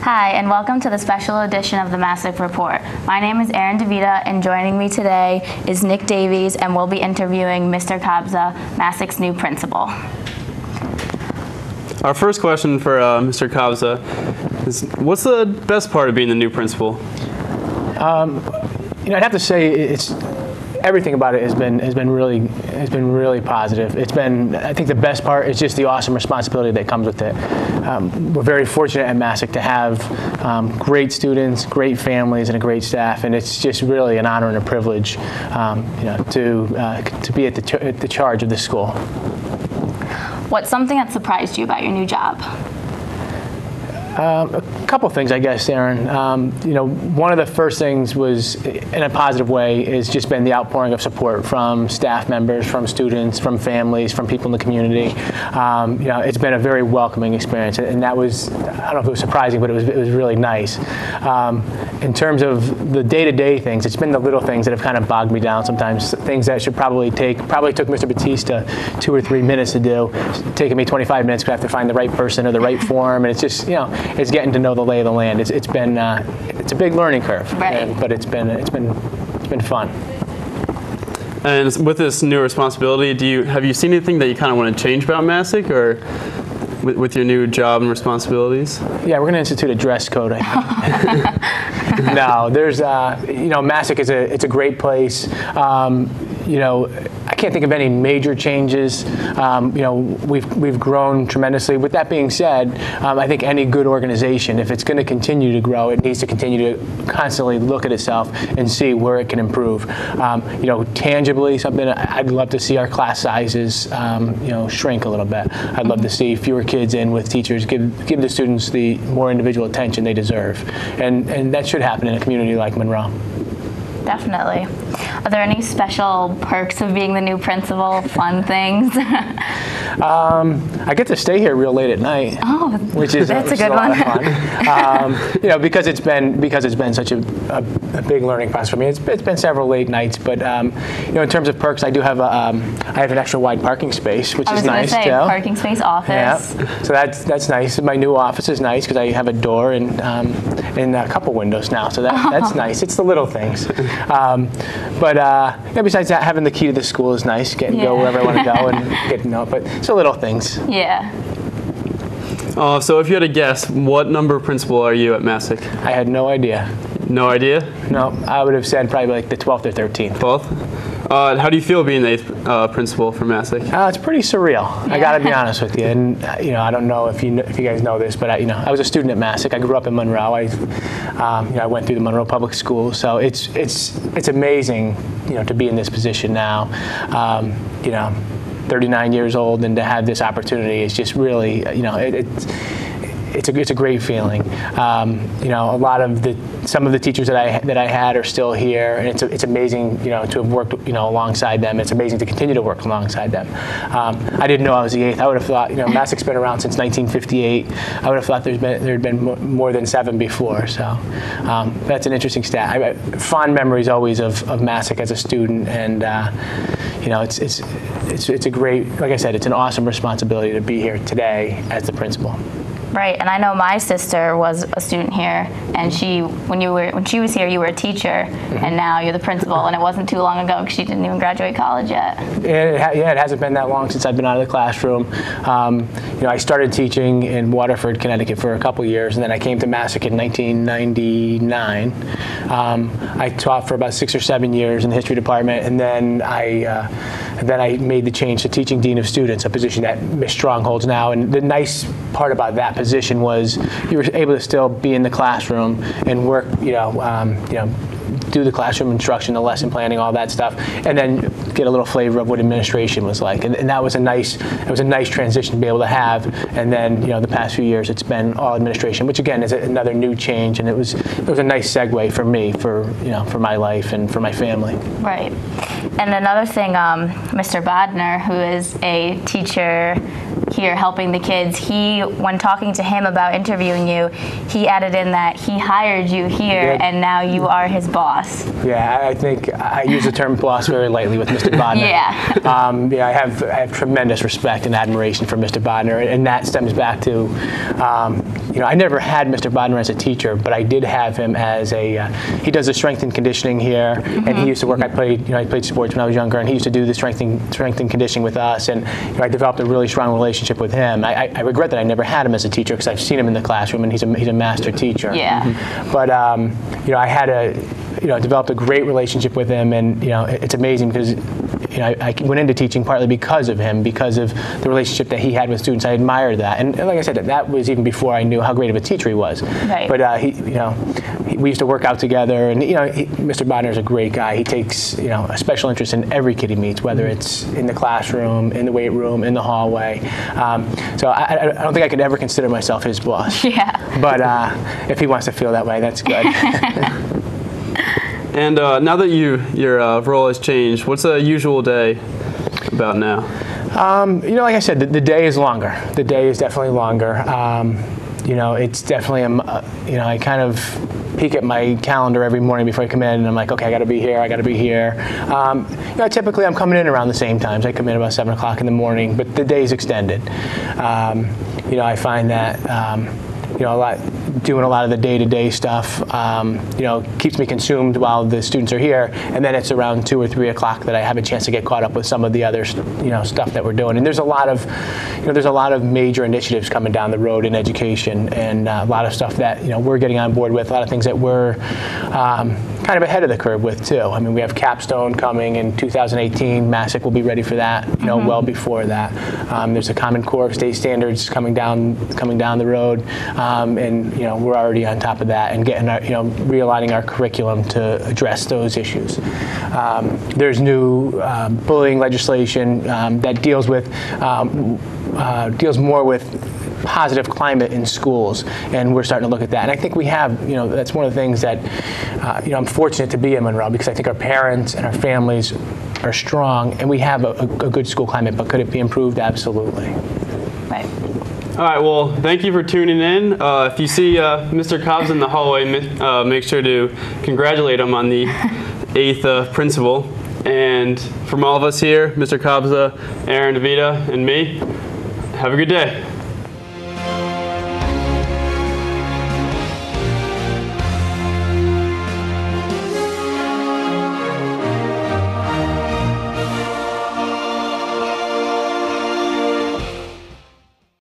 Hi, and welcome to the special edition of the Masuk Report. My name is Erin DeVita, and joining me today is Nick Davies, and we'll be interviewing Mr. Kobza, Masuk's new principal. Our first question for Mr. Kobza is, what's the best part of being the new principal? I'd have to say everything about it has been really positive. I think the best part is just the awesome responsibility that comes with it. We're very fortunate at Masuk to have great students, great families, and a great staff, and it's just really an honor and a privilege, to be at the charge of the school. What's something that surprised you about your new job? A couple things, I guess, Erin. One of the first things was, in a positive way, has just been the outpouring of support from staff members, from students, from families, from people in the community. It's been a very welcoming experience, and that was, I don't know if it was surprising, but it was really nice. In terms of the day-to-day things, it's been the little things that have kind of bogged me down sometimes. Things that should probably took Mr. Batista 2 or 3 minutes to do. It's taking me 25 minutes because I have to find the right person or the right form, and it's just, it's getting to know the lay of the land. It's been it's a big learning curve, right. But it's been fun. And with this new responsibility, have you seen anything that you kind of want to change about Masuk, or with your new job and responsibilities? Yeah, we're going to institute a dress code, I think. No, there's Masuk it's a great place. I can't think of any major changes. We've grown tremendously. With that being said, I think any good organization, if it's going to continue to grow, it needs to continue to constantly look at itself and see where it can improve. Tangibly, something I'd love to see our class sizes, shrink a little bit. I'd love to see fewer kids in with teachers, give the students the more individual attention they deserve, and that should happen in a community like Monroe. Definitely. Are there any special perks of being the new principal, fun things? I get to stay here real late at night, which is that's a good one. Because it's been such a big learning process for me. It's been several late nights, but in terms of perks, I do have I have an extra wide parking space, which is nice too. Parking space, office. Yeah. So that's nice. My new office is nice because I have a door and a couple windows now, so that's nice. It's the little things. But besides that, having the key to the school is nice. Get and go wherever I want to go and get to know it. But it's the little things. Yeah. So if you had to guess, what number principal are you at Masuk? I had no idea. No idea? No, I would have said probably like the 12th or 13th. 12th? How do you feel being the 8th principal for Masuk? It's pretty surreal. Yeah. I got to be honest with you. And I don't know if you guys know this, but I was a student at Masuk. I grew up in Monroe. I went through the Monroe Public Schools, so it's amazing, to be in this position now. 39 years old, and to have this opportunity is just really, it's a great feeling. Some of the teachers that I had are still here, and it's amazing, to have worked, alongside them. It's amazing to continue to work alongside them. I didn't know I was the 8th. I would have thought, Masuk's been around since 1958. I would have thought there'd been more than 7 before. So that's an interesting stat. Fond memories always of Masuk as a student, and it's a great, like I said, it's an awesome responsibility to be here today as the principal. Right, and I know my sister was a student here, and when she was here, you were a teacher, and now you're the principal, and it wasn't too long ago because she didn't even graduate college yet. It hasn't been that long since I've been out of the classroom. I started teaching in Waterford, Connecticut for a couple years, and then I came to Masuk in 1999. I taught for about 6 or 7 years in the history department, and then I made the change to teaching dean of students, a position that Ms. Strong holds now. And the nice part about that position was you were able to still be in the classroom and work, do the classroom instruction, the lesson planning, all that stuff, and then get a little flavor of what administration was like. And that was a nice transition to be able to have. And then, the past few years, it's been all administration, which again is another new change. And it was a nice segue for me, for my life and for my family. Right. And another thing, Mr. Bodner, who is a teacher here helping the kids, when talking to him about interviewing you, he added in that he hired you here and now you are his boss. Yeah, I think I use the term boss very lightly with Mr. Bodner. Yeah. I have tremendous respect and admiration for Mr. Bodner, and that stems back to, I never had Mr. Bodner as a teacher, but I did have him as he does the strength and conditioning here, and he used to work. I played sports when I was younger, and he used to do the strength and conditioning with us, and I developed a really strong relationship with him. I regret that I never had him as a teacher because I've seen him in the classroom, and he's a master teacher. Yeah. But I had developed a great relationship with him, and it's amazing because I went into teaching partly because of him, because of the relationship that he had with students. I admired that, and like I said, that was even before I knew how great of a teacher he was. Right. But we used to work out together, and Mr. Bodner is a great guy. He takes a special interest in every kid he meets, whether it's in the classroom, in the weight room, in the hallway. So I don't think I could ever consider myself his boss. Yeah. But if he wants to feel that way, that's good. And now that your role has changed, what's a usual day about now? Like I said, the day is longer. The day is definitely longer. It's definitely, I kind of peek at my calendar every morning before I come in, and I'm like, okay, I got to be here, I got to be here. Typically I'm coming in around the same times. I come in about 7 o'clock in the morning, but the day's extended. I find that, doing a lot of the day-to-day stuff, keeps me consumed while the students are here, and then it's around 2 or 3 o'clock that I have a chance to get caught up with some of the other, stuff that we're doing. And there's a lot of major initiatives coming down the road in education, and a lot of stuff that we're getting on board with, a lot of things that we're kind of ahead of the curve with too. I mean, we have Capstone coming in 2018. Masuk will be ready for that, well before that. There's a Common Core of state standards coming down the road, and we're already on top of that and getting our, realigning our curriculum to address those issues. There's new bullying legislation that deals more with positive climate in schools, and we're starting to look at that. And I think we have, that's one of the things that, I'm fortunate to be in Monroe, because I think our parents and our families are strong, and we have a good school climate, but could it be improved? Absolutely. Right. All right, well, thank you for tuning in. If you see Mr. Kobza in the hallway, make sure to congratulate him on the 8th principal. And from all of us here, Mr. Kobza, Aaron DeVita, and me, have a good day.